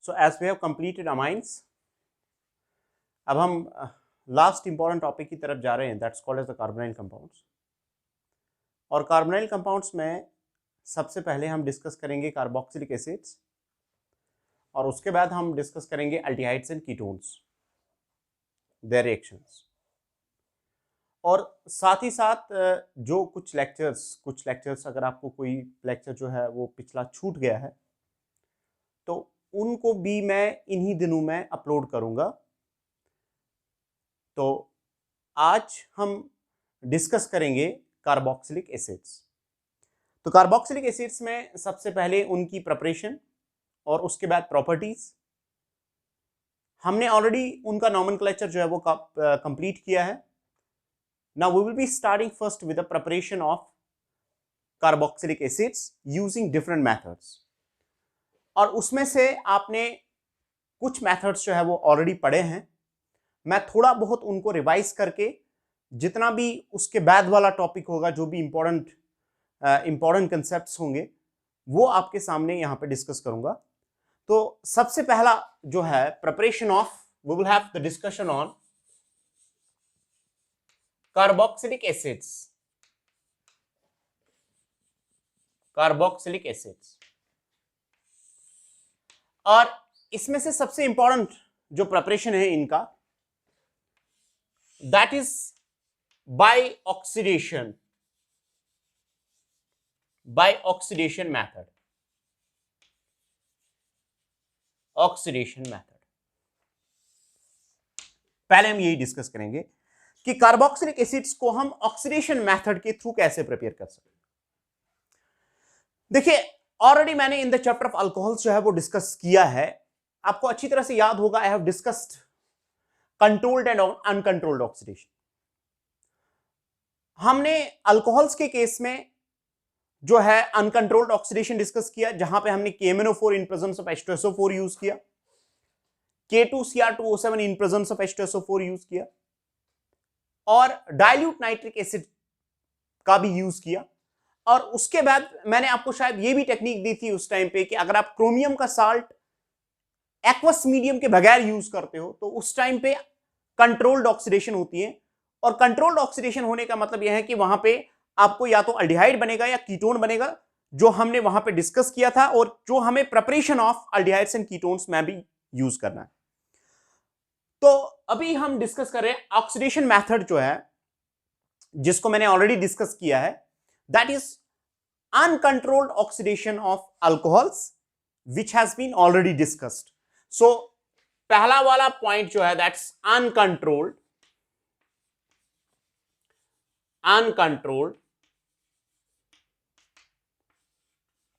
So as we have completed amines, अब हम last important topic की तरफ जा रहे हैं, that's called as the carbonyl compounds. और कार्बोनाइल कंपाउंड्स में सबसे पहले हम डिस्कस करेंगे कार्बोक्सिलिक एसिड्स, और उसके बाद हम डिस्कस करेंगे aldehydes and ketones, there reactions. और साथ ही साथ जो कुछ लेक्चर्स अगर आपको कोई लेक्चर जो है वो पिछला छूट गया है तो उनको भी मैं इन्हीं दिनों में अपलोड करूंगा। तो आज हम डिस्कस करेंगे कार्बोक्सिलिक एसिड्स। तो कार्बोक्सिलिक एसिड्स में सबसे पहले उनकी प्रिपरेशन और उसके बाद प्रॉपर्टीज। हमने ऑलरेडी उनका नॉमेनक्लेचर जो है वो कंप्लीट किया है। Now we will be starting first with the preparation of carboxylic acids using different methods. और उसमें से आपने कुछ मेथड्स जो है वो ऑलरेडी पढ़े हैं। मैं थोड़ा बहुत उनको रिवाइज करके जितना भी उसके बाद वाला टॉपिक होगा, जो भी इंपॉर्टेंट कंसेप्ट्स होंगे, वो आपके सामने यहाँ पे डिस्कस करूंगा। तो सबसे पहला जो है preparation of, we will have the discussion on carboxylic acids. Carboxylic acids, और इसमें से सबसे इंपॉर्टेंट जो प्रिपरेशन है इनका, that is by oxidation, by oxidation method. Oxidation method पहले हम यही डिस्कस करेंगे कि कार्बोक्सिलिक एसिड्स को हम ऑक्सीडेशन मेथड के थ्रू कैसे प्रिपेयर कर सकते हैं। देखिए, ऑलरेडी मैंने in the chapter of alcohols जो है वो डिस्कस किया है। आपको अच्छी तरह से याद होगा, I have discussed controlled and uncontrolled oxidation. हमने अल्कोहल्स के केस में जो है अनकंट्रोल्ड ऑक्सीडेशन डिस्कस किया, जहां पे हमने KMnO4 in presence of H2SO4 use किया, K2Cr2O7 in presence of H2SO4 use किया, और डाइल्यूट नाइट्रिक एसिड का भी यूज किया। और उसके बाद मैंने आपको शायद ये भी टेक्निक दी थी उस टाइम पे कि अगर आप क्रोमियम का साल्ट एक्वस मीडियम के बगैर यूज करते हो तो उस टाइम पे कंट्रोल्ड ऑक्सीडेशन होती है। और कंट्रोल्ड ऑक्सीडेशन होने का मतलब यह है कि वहां पे आपको या तो अल्डिहाइड बनेगा या कीटोन बनेगा, जो हमने वहां पे डिस्कस किया था, और जो हमें preparation of aldehydes and ketones में भी यूज करना है। तो अभी हम डिस्कस कर रहे हैं ऑक्सीडेशन मेथड जो है, जिसको मैंने ऑलरेडी डिस्कस किया है, that is uncontrolled oxidation of alcohols, which has been already discussed. So पहला वाला पॉइंट जो है, that's uncontrolled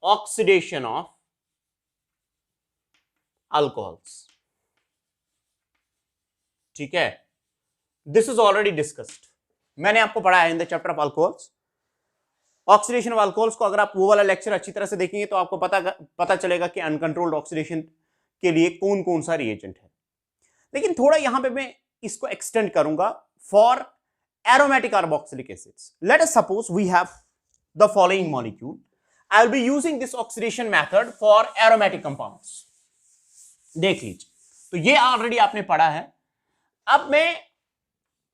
oxidation of alcohols. ठीक है, दिस इज ऑलरेडी डिस्कस्ड, मैंने आपको पढ़ा है in the chapter of alcohols. Oxidation of alcohols को अगर आप वो वाला लेक्चर अच्छी तरह से देखेंगे तो आपको पता चलेगा कि अनकंट्रोल्ड ऑक्सीडेशन के लिए कौन कौन सा रिएजेंट है। लेकिन थोड़ा यहां पे मैं इसको एक्सटेंड करूंगा for aromatic carboxylic acids. Let us suppose we have the following molecule, I will be using this oxidation method for aromatic compounds. देख लीजिए, तो ये ऑलरेडी आपने पढ़ा है। अब मैं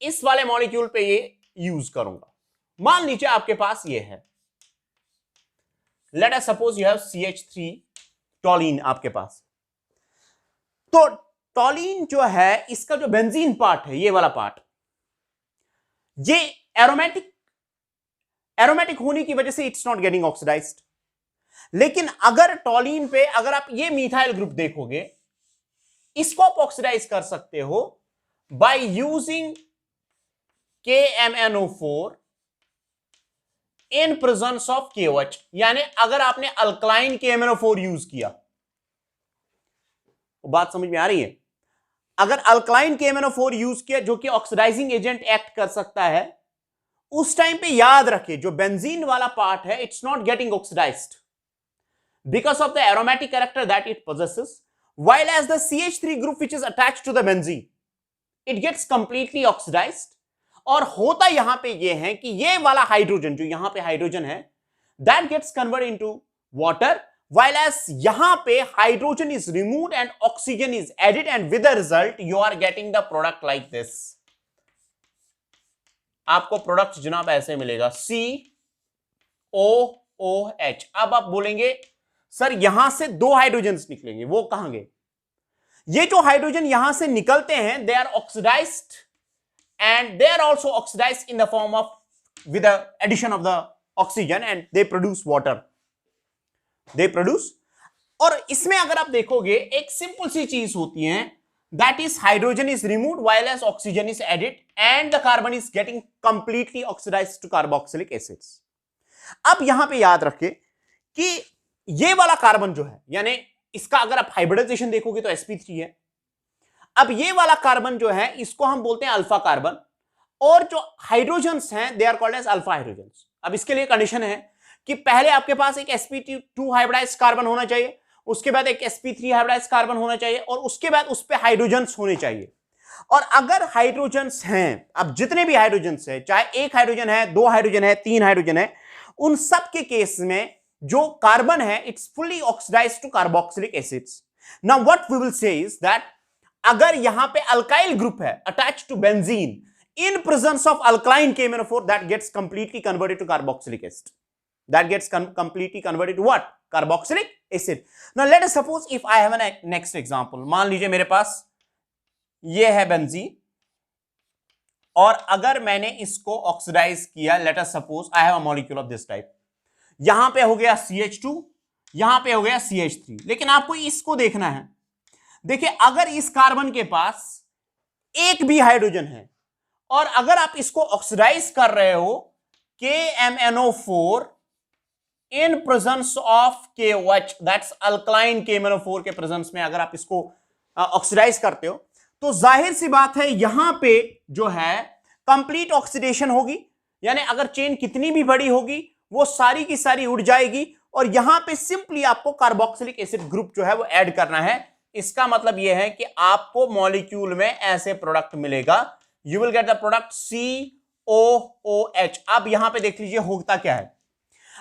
इस वाले मॉलिक्यूल पे ये यूज करूंगा। मान लीजिए आपके पास ये है, let us suppose you have CH3 टॉलीन आपके पास। तो टॉलीन जो है, इसका जो बेंजीन पार्ट है, ये वाला पार्ट, ये एरोमेटिक होने की वजह से इट्स नॉट गेटिंग ऑक्सीडाइज्ड। लेकिन अगर टॉलीन पे अगर आप ये मिथाइल ग्रुप देखोगे, इसको आप ऑक्सीडाइज कर सकते हो by using KMnO4 in presence of KOH। यानी अगर आपने अल्कलाइन KMnO4 यूज किया, तो बात समझ में आ रही है? अगर अल्कलाइन KMnO4 यूज किया जो कि ऑक्सीडाइजिंग एजेंट एक्ट कर सकता है, उस टाइम पे याद रखिए जो बेंजीन वाला पार्ट है, it's not getting oxidised because of the aromatic character that it possesses, while as the CH3 group which is attached to the benzene, it gets completely oxidized। और होता यहां पे ये है कि ये वाला हाइड्रोजन, जो यहां पे हाइड्रोजन है, that gets converted into water, while as यहां पे hydrogen is removed and oxygen is added and with the result you are getting the product like this. आपको प्रोडक्ट जनाब ऐसे मिलेगा COOH। अब आप बोलेंगे सर यहां से 2 हाइड्रोजन निकलेंगे, वो कहां गए? ये जो हाइड्रोजन यहां से निकलते हैं they are oxidised and they are also oxidised in the form of with the addition of the oxygen and they produce water, they produce. और इसमें अगर आप देखोगे एक सिंपल सी चीज होती है, that is hydrogen is removed while as oxygen is added and the carbon is getting completely oxidised to carboxylic acids. अब यहां पे याद रखें कि ये वाला कार्बन जो है, यानी इसका अगर आप हाइब्रिडाइजेशन देखोगे तो sp3 है। अब ये वाला कार्बन जो है इसको हम बोलते हैं अल्फा कार्बन, और जो हाइड्रोजन्स हैं they are called as alpha hydrogens. अब इसके लिए कंडीशन है कि पहले आपके पास एक sp2 हाइब्रिडाइज्ड कार्बन होना चाहिए, उसके बाद एक sp3 हाइब्रिडाइज्ड कार्बन होना चाहिए, और उसके बाद उस पे हाइड्रोजन्स होने चाहिए। और अगर हाइड्रोजन्स हैं, अब जितने भी हाइड्रोजन्स हैं, चाहे 1 हाइड्रोजन है, 2 हाइड्रोजन है, 3 हाइड्रोजन है, उन सब के केस में जो कार्बन है it's fully oxidised to carboxylic acids. Now what we will say is that अगर यहां पे अल्काइल ग्रुप है attached to benzene, in presence of alkyne KMnO4 that gets completely converted to carboxylic acid, that gets completely converted to what? Carboxylic acid. Now let us suppose if I have a next example, मान लीजिए मेरे पास ये है benzene और अगर मैंने इसको oxidise किया, let us suppose I have a molecule of this type, यहां पे हो गया CH2, यहां पे हो गया CH3, लेकिन आपको इसको देखना है। देखिए अगर इस कार्बन के पास एक भी हाइड्रोजन है और अगर आप इसको ऑक्सीडाइज कर रहे हो KMnO4 in presence of KOH, that's alkaline KMnO4 के प्रेजेंस में अगर आप इसको ऑक्सीडाइज करते हो, तो जाहिर सी बात है यहां पे जो है कंप्लीट ऑक्सीडेशन होगी, यानी अगर चेन कितनी भी बड़ी होगी वो सारी की सारी उड़ जाएगी, और यहां पे सिंपली आपको कार्बोक्सिलिक एसिड ग्रुप जो है वो ऐड करना है। इसका मतलब यह है कि आपको मॉलिक्यूल में ऐसे प्रोडक्ट मिलेगा, you will get the product COOH। अब यहां पे देख लीजिए होता क्या है,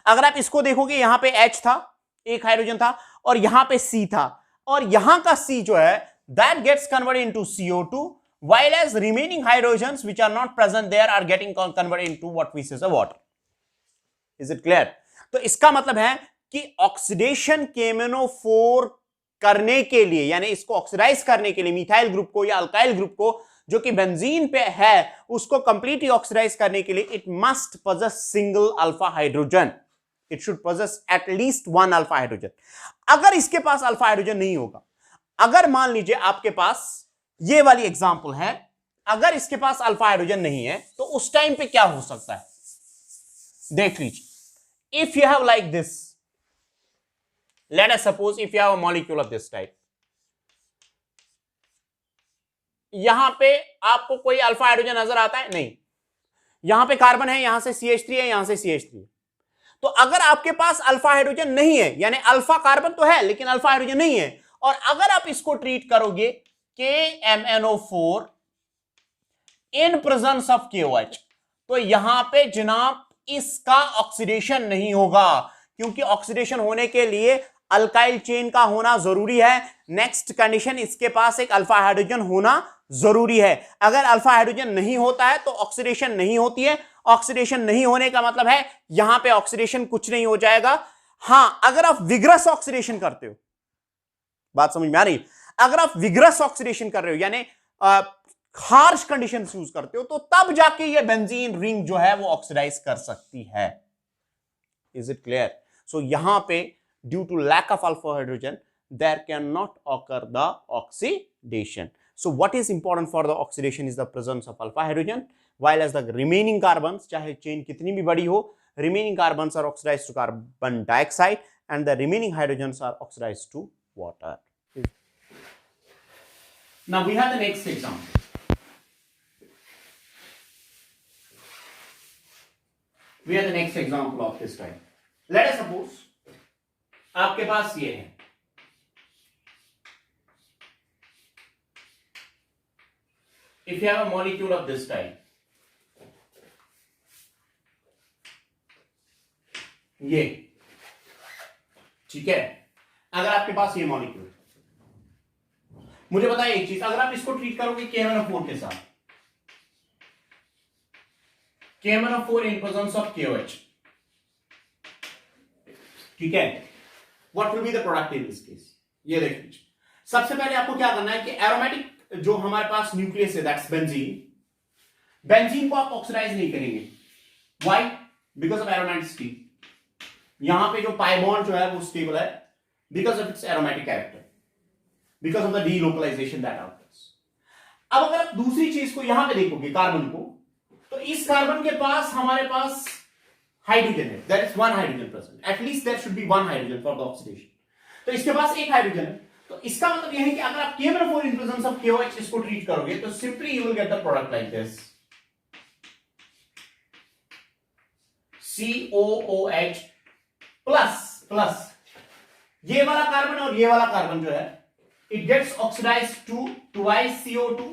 अगर आप इसको देखोगे यहां पे H था, एक हाइड्रोजन था, और यहां पे C था, और यहां का C जो है that gets converted into CO2 while as remaining hydrogens which are not present there are getting converted into what we say as a water. Is it clear? तो इसका मतलब है कि ऑक्सीडेशन KMnO4 करने के लिए, यानी इसको ऑक्सीडाइज करने के लिए मिथाइल ग्रुप को या अल्काइल ग्रुप को जो कि बेंजीन पे है उसको कंप्लीटली ऑक्सीडाइज करने के लिए it must possess single alpha hydrogen, it should possess at least 1 alpha hydrogen. अगर इसके पास अल्फा हाइड्रोजन नहीं होगा, अगर मान लीजिए आपके पास ये वाली एग्जांपल है, अगर इसके पास अल्फा हाइड्रोजन नहीं है तो उस टाइम पे क्या हो सकता है देख लीजिए। If you have like this, late us suppose if you have a molecule of this type, यहां पे आपको कोई अल्फा हाइड्रोजन नजर आता है? नहीं। यहां पे कार्बन है, यहां से CH3 है, यहां से CH3 है। तो अगर आपके पास अल्फा हाइड्रोजन नहीं है, यानी अल्फा कार्बन तो है लेकिन अल्फा हाइड्रोजन नहीं है, और अगर आप इसको ट्रीट करोगे KMnO4 in presence of KOH, तो यहां पे जनाब इसका ऑक्सीडेशन नहीं होगा, क्योंकि ऑक्सीडेशन होने के लिए अल्काइल चेन का होना जरूरी है। नेक्स्ट कंडीशन, इसके पास एक अल्फा हाइड्रोजन होना जरूरी है। अगर अल्फा हाइड्रोजन नहीं होता है तो ऑक्सीडेशन नहीं होती है। ऑक्सीडेशन नहीं होने का मतलब है यहां पे ऑक्सीडेशन कुछ नहीं हो जाएगा। हां, अगर आप विग्रस ऑक्सीडेशन करते हो, बात समझ में आ रही, अगर आप विग्रस ऑक्सीडेशन कर रहे हो यानी हार्श कंडीशन यूज करते हो, तो तब जाके ये बेंजीन रिंग जो है वो ऑक्सीडाइज कर सकती है। Is it clear? सो यहां पे due to lack of alpha hydrogen there cannot occur the oxidation. So what is important for the oxidation is the presence of alpha hydrogen, while as the remaining carbons, चाहे chain कितनी भी बड़ी हो, remaining carbons are oxidized to carbon dioxide and the remaining hydrogens are oxidized to water. Now we have the next example. We have the next example of this type. Let us suppose आपके पास ये है, if you have a molecule of this type, ये ठीक है, अगर आपके पास ये मॉलिक्यूल, मुझे बताइए एक चीज, अगर आप इसको ट्रीट करोगे KMnO4 के साथ, KMnO4 in presence of KOH, ठीक है, what will be the product in this case? ये देखिए, सबसे पहले आपको क्या करना है कि एरोमेटिक जो हमारे पास न्यूक्लियस है दैट्स बेंजीन, बेंजीन को आप ऑक्सीडाइज नहीं करेंगे। व्हाई? Because of aromaticity. यहां पे जो पाई बॉन्ड जो है वो स्टेबल है because of its aromatic character, because of the delocalisation that occurs. अब अगर आप दूसरी चीज को यहां पे देखोगे, कार्बन को, तो इस कार्बन के पास हमारे पास हाइड्रोजन है, there is one hydrogen present, at least there should be one hydrogen for the oxidation. तो इसके पास एक हाइड्रोजन है, तो इसका मतलब यह है कि अगर आप KMnO4 in presence of KOH इसको ट्रीट करोगे तो simply you will get the product like this, COOH plus plus ये वाला कार्बन और ये वाला कार्बन जो है it gets oxidized to twice CO2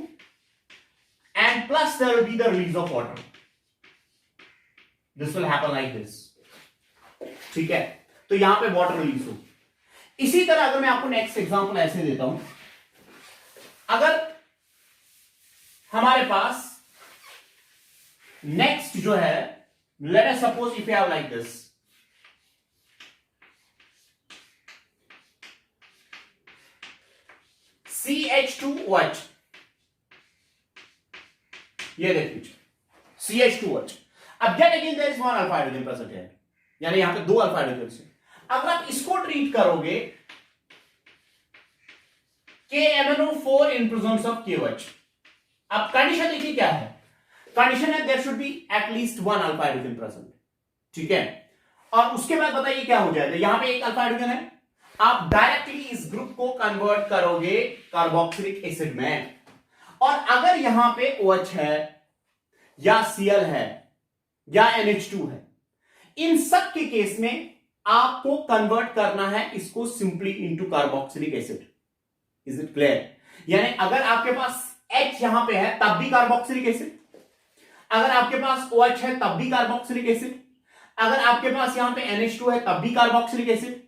and plus there will be the release of water. This will happen like this. ठीक है, तो यहां पे वाटर रिलीज हो। इसी तरह अगर मैं आपको नेक्स्ट एग्जांपल ऐसे देता हूं, अगर हमारे पास नेक्स्ट जो है, let us suppose if you have like this, CH2OH, ये देखिए CH2OH। अब then again there is one alpha hydrogen present है, यानी यहां पे दो अल्फा हाइड्रोजन है। अगर आप इसको ट्रीट करोगे KMnO4 in presence of KOH, अब कंडीशन देखिए क्या है, कंडीशन है there should be at least one alpha hydrogen present, ठीक है। और उसके बाद बताइए क्या हो जाएगा, यहां पे एक अल्फा हाइड्रोजन है, आप डायरेक्टली इस ग्रुप को कन्वर्ट करोगे कार्बोक्सिलिक एसिड में, और अगर यहां पे OH है या Cl है या NH2 है, इन सब के केस में आपको कन्वर्ट करना है इसको simply into carboxylic acid. Is it clear? यानी अगर आपके पास H यहां पे है तब भी कार्बोक्सिलिक एसिड, अगर आपके पास OH है तब भी कार्बोक्सिलिक एसिड, अगर आपके पास यहां पे NH2 है तब भी कार्बोक्सिलिक एसिड,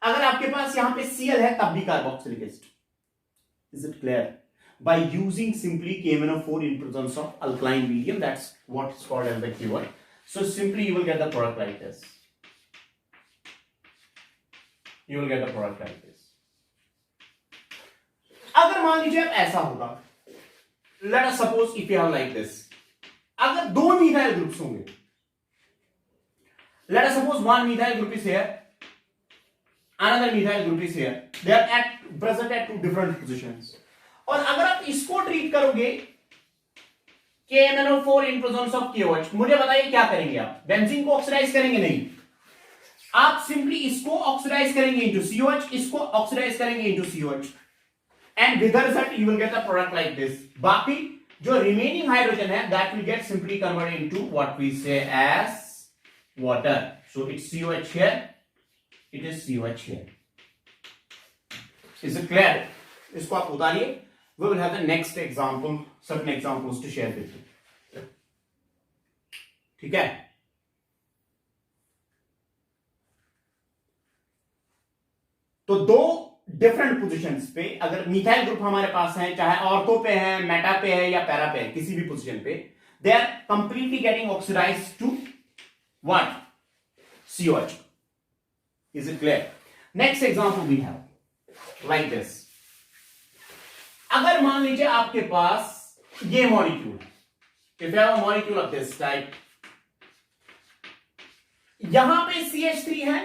अगर आपके पास यहां पे Cl है तब भी carboxylic acid. Is it clear? By using simply KMnO4 in presence of alkaline medium, that's what is called as the keyword. So simply you will get the product like this. You will get the product like this. अगर मान लीजिए अब ऐसा होगा, let us suppose if you have like this, अगर दो methyl groups होंगे, let us suppose one methyl group is here, another methyl group is here, they are present at two different positions. और अगर आप इसको ट्रीट करोगे KMnO4 in presence of KOH, मुझे बताइए क्या करेंगे आप? बेंजीन को ऑक्सीडाइज करेंगे? नहीं, आप सिंपली इसको ऑक्सीडाइज करेंगे इनटू COH, इसको ऑक्सीडाइज करेंगे into COH, and with the result you will get a product like this. बाकी जो रिमेनिंग हाइड्रोजन है that will get simply converted into what we say as water. So it's COH here, it is COH here. Is it clear? इसको आप उतारिए। We will have the next example, certain examples to share with you. ठीक है? तो दो different positions पे अगर methyl group हमारे पास है, चाहे ऑर्थो पे है, मेटा पे है या पैरा पे है, किसी भी पोजीशन पे, they are completely getting oxidised to what? COH. Is it clear? Next example we have like this. अगर मान लीजिए आपके पास ये molecule, if you have a molecule of this type, यहां पे CH3 है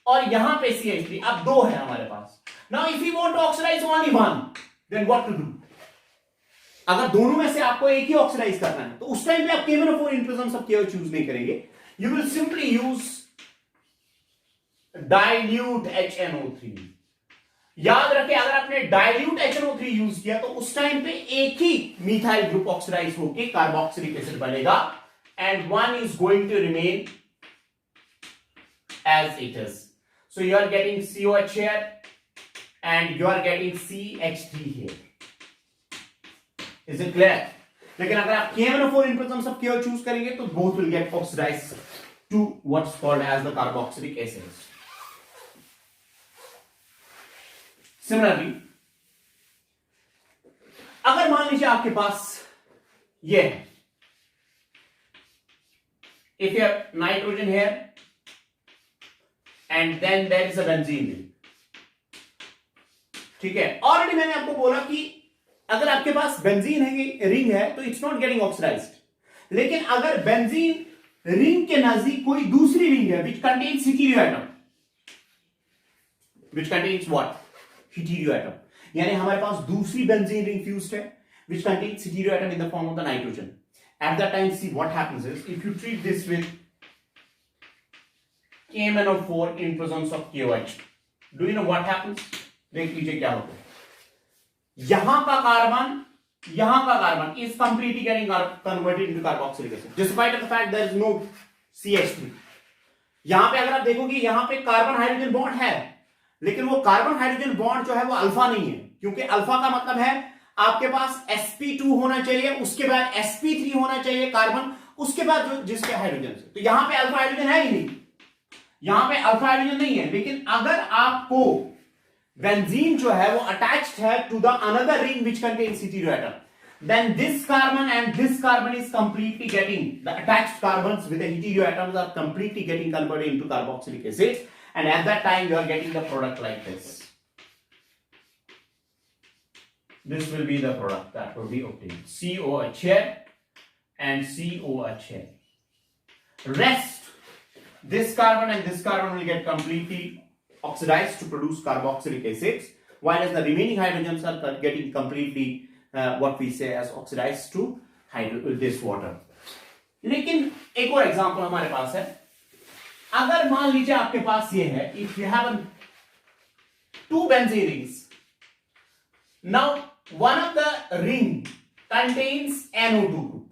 और यहां पे CH3, अब दो है हमारे पास। Now if you want to oxidise only one, then what to do? अगर दोनों में से आपको एक ही ऑक्सीडाइज करना है तो उस टाइम पे आप KMnO4 in presence of KOH use नहीं करेंगे, you will simply use dilute HNO3। याद रखें, अगर आपने डाइल्यूट HNO3 यूज किया तो उस टाइम पे एक ही मिथाइल ग्रुप ऑक्सीडाइज होकर कार्बोक्सिलिक एसिड बनेगा, and one is going to remain as it is. So you are getting COH here and you are getting CH3 here. Is it clear? लेकिन अगर आप KMnO4 in presence of KOH choose करेंगे तो both will get oxidized to what's called as the carboxylic acids. Similarly अगर मान लीजिए आपके पास ये है, if you have nitrogen here and then there is a benzene ring, ठीक है। ऑलरेडी मैंने आपको बोला कि अगर आपके पास बेंजीन है रिंग है तो इट्स नॉट गेटिंग ऑक्सीडाइज्ड, लेकिन अगर बेंजीन रिंग के नजदीक कोई दूसरी रिंग है which contains hetero atom, which contains what, hetero atom, यानी हमारे पास दूसरी बेंजीन रिंग फ्यूज्ड है which contains hetero atom in the form of the nitrogen. At that time, see what happens is if you treat this with KMnO4 in presence of KOH, do you know what happens? देख लीजिए क्या होता है। यहां का carbon is completely getting converted into carboxylic acid, despite of the fact there is no CH3. यहां पे अगर आप देखोगे यहां पे कार्बन हाइड्रोजन बॉन्ड है, लेकिन वो कार्बन हाइड्रोजन बॉन्ड जो है वो अल्फा नहीं है, क्योंकि अल्फा का मतलब है आपके पास sp2 होना चाहिए, उसके बाद sp3 होना चाहिए कार्बन, उसके बाद जो जिसके हाइड्रोजन से, तो यहां पे अल्फा हाइड्रोजन है ही नहीं, यहां पे अल्फा हाइड्रोजन नहीं है। लेकिन अगर आपको बेंजीन जो है वो अटैच्ड है to the another ring which contains hetero atom, then this carbon and this carbon is completely getting, the attached carbons with the hetero atoms are completely getting converted into carboxylic acid, and at that time you are getting the product like this. This will be the product that will be obtained, COH here and COH here. Rest, this carbon and this carbon will get completely oxidized to produce carboxylic acids, while the remaining hydrogens are getting completely what we say as oxidized to this water. लेकिन एक और example हमारे पास है, अगर मान लीजिए आपके पास ये है, if you have two benzene rings, now one of the ring contains NO2 group,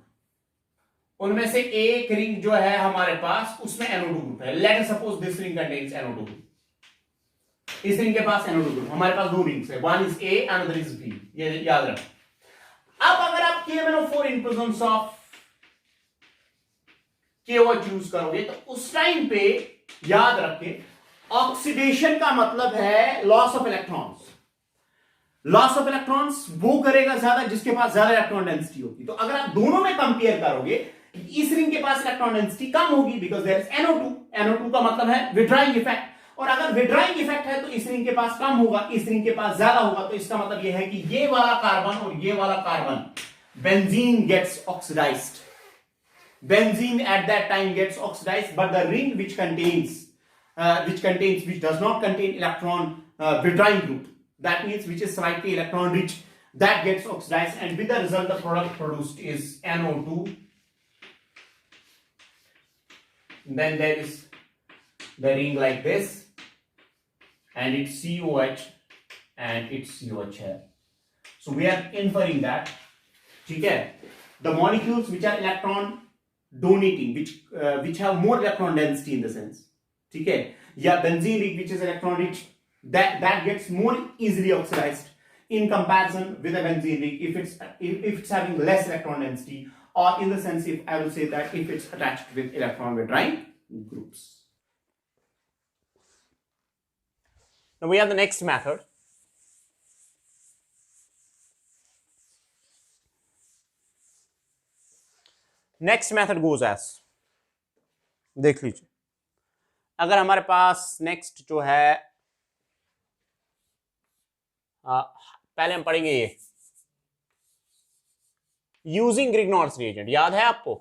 उनमें से एक रिंग जो है हमारे पास उसमें NO2 ग्रुप है, let us suppose this ring contains NO2 group, इस रिंग के पास NO2 ग्रुप, हमारे पास दो रिंग्स है, one is A another is B, ये याद रखो। अब अगर आप KMnO4 in presence of KOH use करोगे तो उस टाइम पे याद रखे ऑक्सीडेशन का मतलब है loss of electrons, loss of electrons वो करेगा ज्यादा जिसके पास ज्यादा इलेक्ट्रॉन डेंसिटी होगी। तो अगर आप दोनों में कंपेयर करोगे, इस रिंग के पास इलेक्ट्रॉन डेंसिटी कम होगी बिकॉज देयर इज NO2 का मतलब है विड्राइंग इफेक्ट, और अगर विड्राइंग इफेक्ट है तो इस रिंग के पास कम होगा, इस रिंग के पास ज्यादा होगा। तो इसका मतलब यह है कि ये वाला कार्बन और ये वाला carbon, benzene gets oxidised, benzene at that time gets oxidized, but the ring which does not contain electron withdrawing group, that means which is slightly electron rich, that gets oxidized, and with the result the product produced is NO2. Then there is the ring like this, and it's COH and it's COH here. So we are inferring that, ठीक है, the molecules which are electron donating, which have more electron density in the sense, ठीक है, या benzene ring which is electron rich, that gets more easily oxidized in comparison with a benzene ring if it's having less electron density, or in the sense if I will say that if it's attached with electron withdrawing groups. Now we have the next method. Next method goes S, देख लीजिए, अगर हमारे पास next जो है पहले हम पढ़ेंगे ये यूजिंग ग्रिग्नॉर्स रिएजेंट, याद है आपको,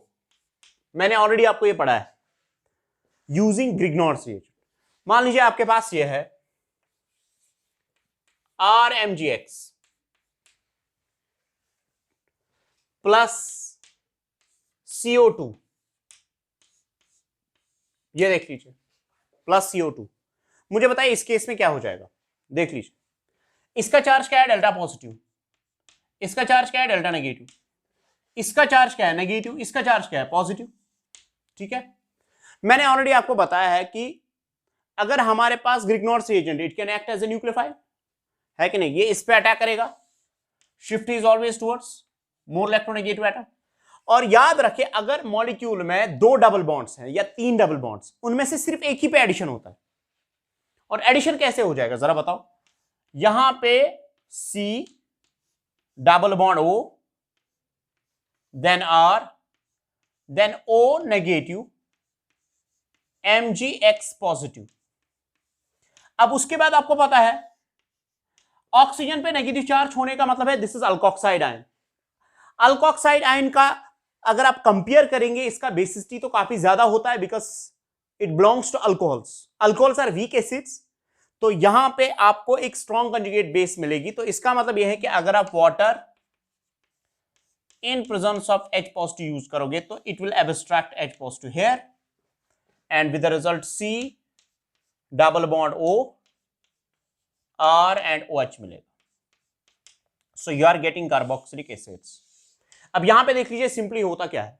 मैंने ऑलरेडी आपको ये पढ़ा है, यूजिंग ग्रिग्नॉर्स रिएजेंट। मान लीजिए आपके पास ये है RMgX प्लस CO2, ये देख लीजिए, प्लस CO2। मुझे बताइए इस केस में क्या हो जाएगा, देख लीजिए, इसका चार्ज क्या है, डेल्टा पॉजिटिव, इसका चार्ज क्या है, डेल्टा नेगेटिव, इसका चार्ज क्या है, नेगेटिव, इसका चार्ज क्या है, पॉजिटिव, ठीक है। मैंने ऑलरेडी आपको बताया है कि अगर हमारे पास Grignard's reagent, it can act as a nucleophile, है कि नहीं, ये इस पे अटैक करेगा, shift is always towards more electronegative atom. और याद रखें अगर मॉलिक्यूल में दो डबल बॉन्ड्स हैं या तीन डबल बॉन्ड्स, उनमें से सिर्फ एक ही पे एडिशन होता है, और एडिशन कैसे हो जाएगा जरा बताओ, यहां पे C double bond O, then R, then O negative, MgX positive. अब उसके बाद आपको पता है ऑक्सीजन पे नेगेटिव चार्ज होने का मतलब है this is alkoxide ion. Alkoxide ion का अगर आप कंपेयर करेंगे इसका बेसिसिटी तो काफी ज्यादा होता है because it belongs to alcohols. Alcohols are weak acids, तो यहां पे आपको एक स्ट्रॉन्ग कंजुगेट बेस मिलेगी। तो इसका मतलब यह है कि अगर आप water in presence of H positive use करोगे तो it will abstract H positive here and with the result C double bond O, R and OH मिलेगा। So you are getting carboxylic acids. अब यहां पे देख लीजिए सिंपली होता क्या है,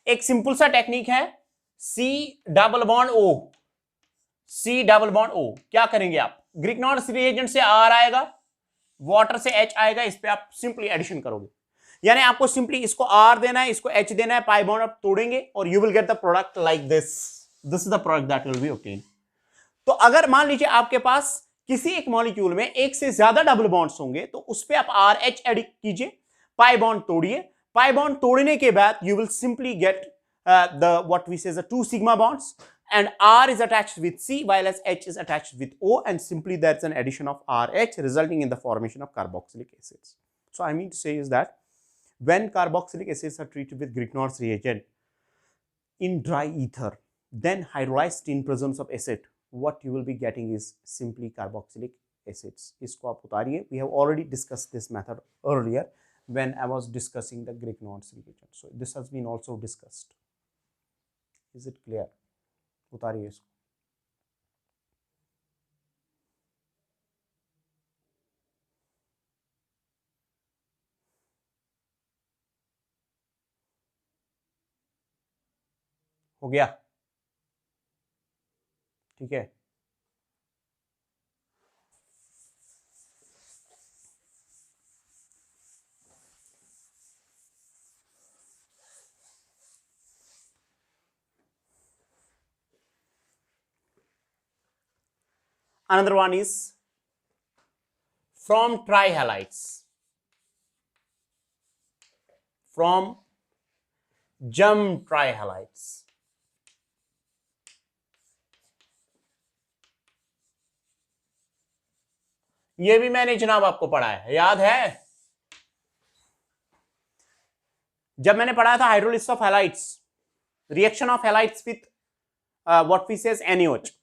एक सिंपल सा टेक्निक है C double bond O, C double bond O। क्या करेंगे आप, ग्रिग्नॉर्ड्स रिएजेंट से R आएगा, वाटर से H आएगा, इस पे आप सिंपली एडिशन करोगे। यानी आपको सिंपली इसको R देना है, इसको H देना है, पाई बॉन्ड आप तोड़ेंगे और you will get the product like this. This is the product that will be obtain. तो अगर मान लीजिए आपके पास किसी एक मॉलिक्यूल में एक से ज्यादा डबल बॉन्ड्स होंगे तो उस पे आप RH एड कीजिए, पाई बॉन्ड तोड़िए, पाई बॉन्ड तोड़ने के बाद you will simply get the what we say is the 2 sigma bonds, and R is attached with C while as H is attached with O, and simply that's an addition of RH resulting in the formation of carboxylic acids. So I mean to say is that when carboxylic acids are treated with Grignard's reagent in dry ether, then hydrolyzed in presence of acid, what you will be getting is simply carboxylic acids. इसको आप उतारिए. We have already discussed this method earlier when I was discussing the Grignard's reagent. So this has been also discussed. Is it clear? उतारिए इसको. हो गया? ठीक है. Another one is from trihalides, from gum trihalides. ये भी मैंने जनाब आपको पढ़ाया है, याद है जब मैंने पढ़ाया था hydrolysis of halides, reaction of halides with what we says NaOH.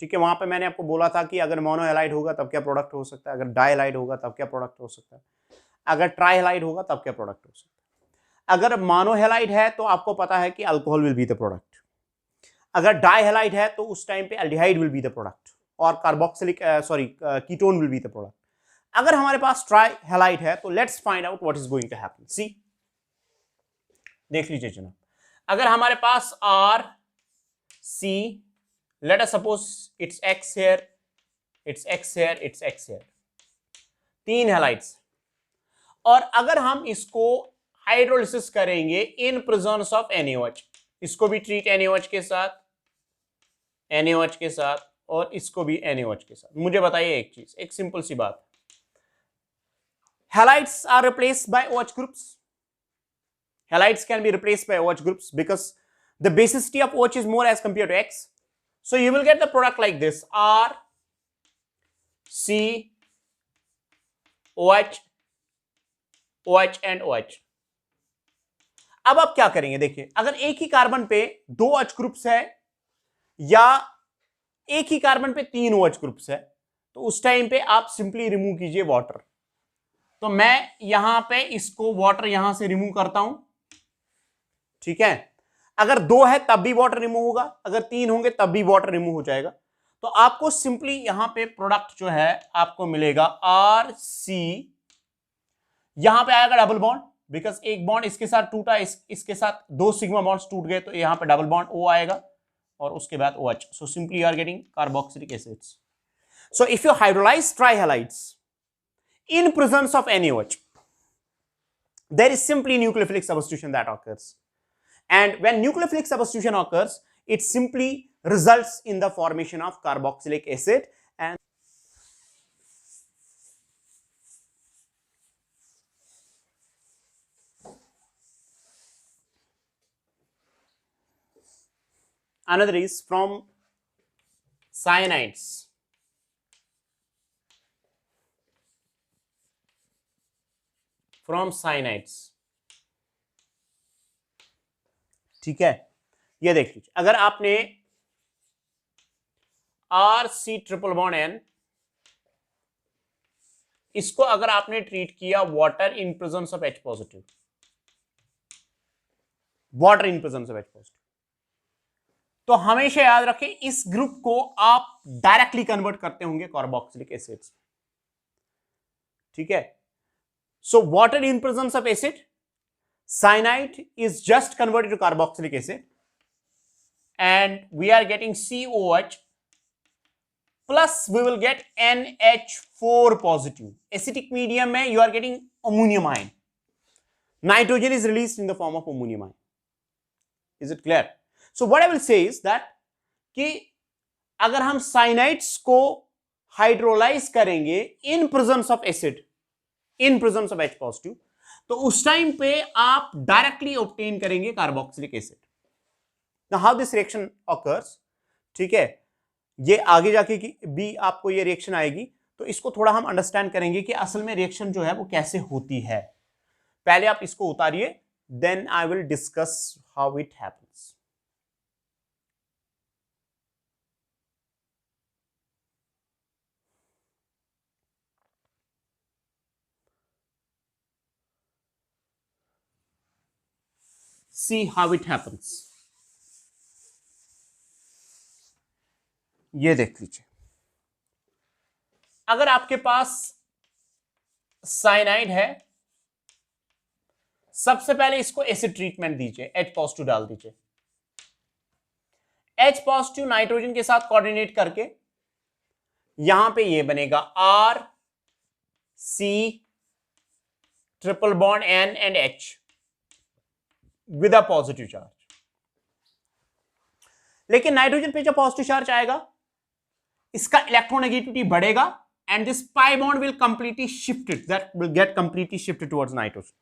ठीक है, वहां पे मैंने आपको बोला था कि अगर मोनोहैलाइड होगा तब क्या प्रोडक्ट हो सकता है, अगर डाइहैलाइड होगा तब क्या प्रोडक्ट हो सकता है, अगर ट्राइहैलाइड होगा तब क्या प्रोडक्ट हो सकता है. अगर मोनोहैलाइड है तो आपको पता है कि alcohol will be the product, अगर डाइहैलाइड है तो उस टाइम पे aldehyde will be the product और carboxylic ketone will be the product. अगर हमारे पास ट्राइहैलाइड है तो let's find out what is going to happen. See देख लीजिए जनाब, अगर हमारे पास R C, let us suppose it's X here, it's X here, it's X here, 3 halides, और अगर हम इसको हाइड्रोलिसिस करेंगे इन प्रेजेंस ऑफ NaOH, इसको भी ट्रीट NaOH के साथ, NaOH के साथ और इसको भी NaOH के साथ. मुझे बताइए एक चीज, एक सिंपल सी बात, halides are replaced by OH groups. Halides can be replaced by OH groups because the basicity of OH is more as compared to X. So you will get the product like this: R, C, OH, OH and OH. अब आप क्या करेंगे, देखिए अगर एक ही carbon पे 2 OH groups है या एक ही कार्बन पे 3 OH ग्रुप्स है तो उस टाइम पे आप सिंपली रिमूव कीजिए वाटर. तो मैं यहां पे इसको वाटर यहां से रिमूव करता हूं. ठीक है, अगर 2 है तब भी वाटर रिमूव होगा, अगर 3 होंगे तब भी वाटर रिमूव हो जाएगा. तो आपको सिंपली यहां पे प्रोडक्ट जो है आपको मिलेगा RC, यहां पे आएगा डबल बॉन्ड बिकॉज एक बॉन्ड इसके साथ टूटा, इसके साथ 2 सिग्मा बॉन्ड्स टूट गए तो यहां पे डबल बॉन्ड O आएगा और उसके बाद OH. So simply you are getting carboxylic acids. So if you hydrolyse trihalides in presence of NaOH, there is simply nucleophilic substitution that occurs, and when nucleophilic substitution occurs it simply results in the formation of carboxylic acid. And another is from cyanides. From cyanides. ठीक है, ये देख लीजिए, अगर आपने RC triple bond N, इसको अगर आपने ट्रीट किया water in presence of H positive, water in presence of H positive, तो हमेशा याद रखें इस ग्रुप को आप डायरेक्टली कन्वर्ट करते होंगे कार्बोक्सिलिक एसिड्स। ठीक है, so water in presence of acid, cyanide is just converted to carboxylic acid and we are getting COH plus we will get NH4 positive. Acidic medium में you are getting ammonium ion. Nitrogen is released in the form of ammonium ion. Is it clear? So what I will say is that कि अगर हम cyanides को hydrolyse करेंगे in presence of acid, in presence of H positive, तो उस time पे आप directly obtain करेंगे carboxylic acid. Now how this reaction occurs, ठीक है, ये आगे जाके भी आपको ये रिएक्शन आएगी, तो इसको थोड़ा हम अंडरस्टैंड करेंगे कि असल में रिएक्शन जो है वो कैसे होती है। पहले आप इसको उतारिए, then I will discuss how it happens. See how it happens. ये देख लीजिए, अगर आपके पास साइनाइड है, सबसे पहले इसको एसिड ट्रीटमेंट दीजिए, H पॉजिटिव डाल दीजिए। H पॉजिटिव नाइट्रोजन के साथ कोऑर्डिनेट करके यहां पे ये बनेगा RC triple bond N and H with a positive charge. लेकिन नाइट्रोजन पे जब पॉजिटिव चार्ज आएगा, इसका इलेक्ट्रोनेगेटिविटी बढ़ेगा and this pi bond will completely shifted, that will get completely shifted towards nitrogen.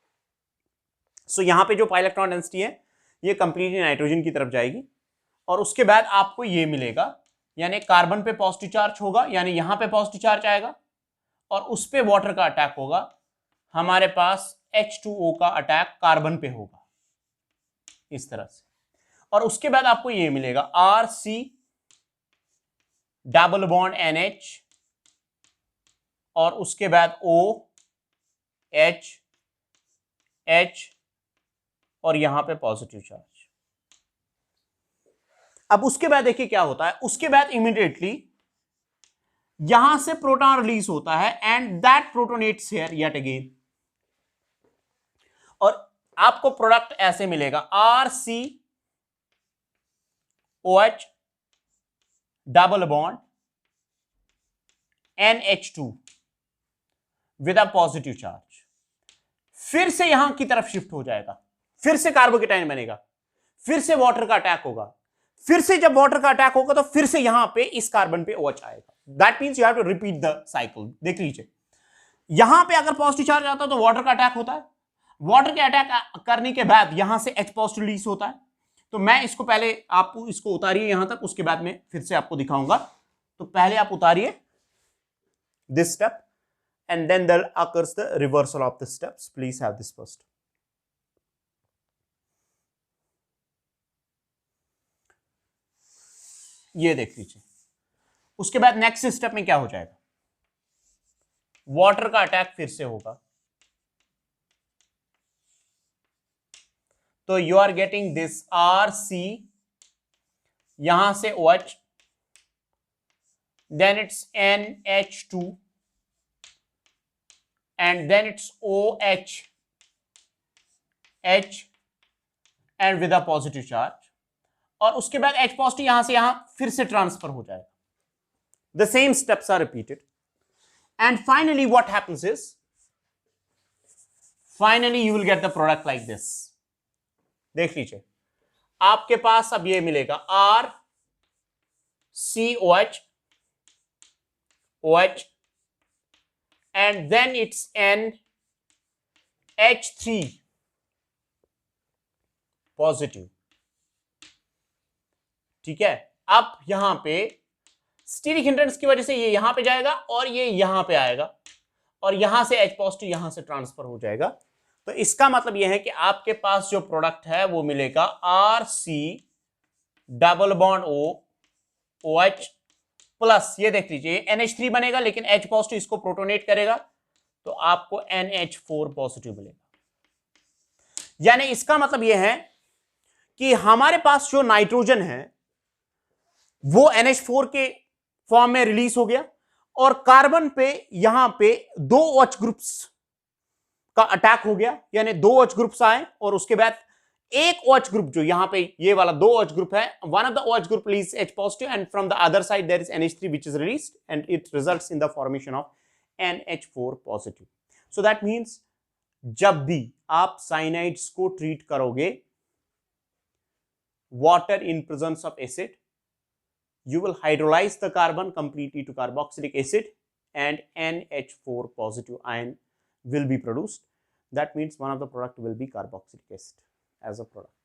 So यहां पे जो पाई इलेक्ट्रॉन डेंसिटी है ये कंप्लीटली नाइट्रोजन की तरफ जाएगी और उसके बाद आपको ये मिलेगा, यानी कार्बन पे पॉजिटिव चार्ज होगा, यानी यहां पे पॉजिटिव चार्ज आएगा और उस पे वाटर का अटैक होगा, हमारे पास H2O का अटैक कार्बन पे होगा इस तरह से, और उसके बाद आपको ये मिलेगा RC डबल बॉन्ड NH और उसके बाद OH H और यहां पे पॉजिटिव चार्ज। अब उसके बाद देखिए क्या होता है, उसके बाद इमीडिएटली यहां से प्रोटॉन रिलीज होता है and that protonates here yet again, और आपको प्रोडक्ट ऐसे मिलेगा RCOH double bond NH2 with a positive charge. फिर से यहां की तरफ शिफ्ट हो जाएगा, फिर से कार्बोकेटाइन बनेगा, फिर से वाटर का अटैक होगा, फिर से जब वाटर का अटैक होगा तो फिर से यहां पे इस कार्बन पे OH आएगा। That means you have to repeat the cycle. देख लीजिए, यहां पे अगर पॉजिटिव चार्ज आता है तो वाटर का अटैक होता है, वाटर के अटैक करने के बाद यहां से H पॉजिटिव रिलीज होता है। तो मैं इसको पहले, आप इसको उतारिए यहां तक, उसके बाद में फिर से आपको दिखाऊंगा। तो पहले आप उतारिए this step and then there occurs the reversal of the steps. Please have this first. ये देख लीजिए, उसके बाद नेक्स्ट स्टेप में क्या हो जाएगा, वाटर का अटैक फिर से होगा, तो you are getting this RC, यहां से OH, then it's NH2 and then it's OH H and with a positive charge, और उसके बाद H पॉजिटिव यहां से यहां फिर से ट्रांसफर हो जाएगा। The same steps are repeated and finally what happens is, finally you will get the product like this. देख लीजिए, आपके पास अब ये मिलेगा RCOH OH and then it's NH3 positive। ठीक है, अब यहां पे स्टीरिक हिंड्रेंस की वजह से ये यहां पे जाएगा और ये यहां पे आएगा और यहां से H पॉजिटिव यहां से ट्रांसफर हो जाएगा। तो इसका मतलब यह है कि आपके पास जो प्रोडक्ट है वो मिलेगा RC double bond O OH plus, ये देख लीजिए NH3 बनेगा लेकिन H पॉजिटिव इसको प्रोटोनेट करेगा तो आपको NH4 पॉजिटिव मिलेगा। यानी इसका मतलब यह है कि हमारे पास जो नाइट्रोजन है वो NH4 के फॉर्म में रिलीज हो गया और कार्बन पे यहां पे दो OH ग्रुप्स का अटैक हो गया, यानी दो OH ग्रुप्स आए और उसके बाद एक OH ग्रुप जो यहां पे ये वाला दो OH ग्रुप है, one of the OH group release H positive and from the other side there is NH3 which is released and it results in the formation of NH4 positive. So that means जब भी आप cyanides को treat करोगे water in presence of acid, you will hydrolyze the carbon completely to carboxylic acid and NH4 positive ion will be produced. That means one of the product will be carboxylic acid as a product.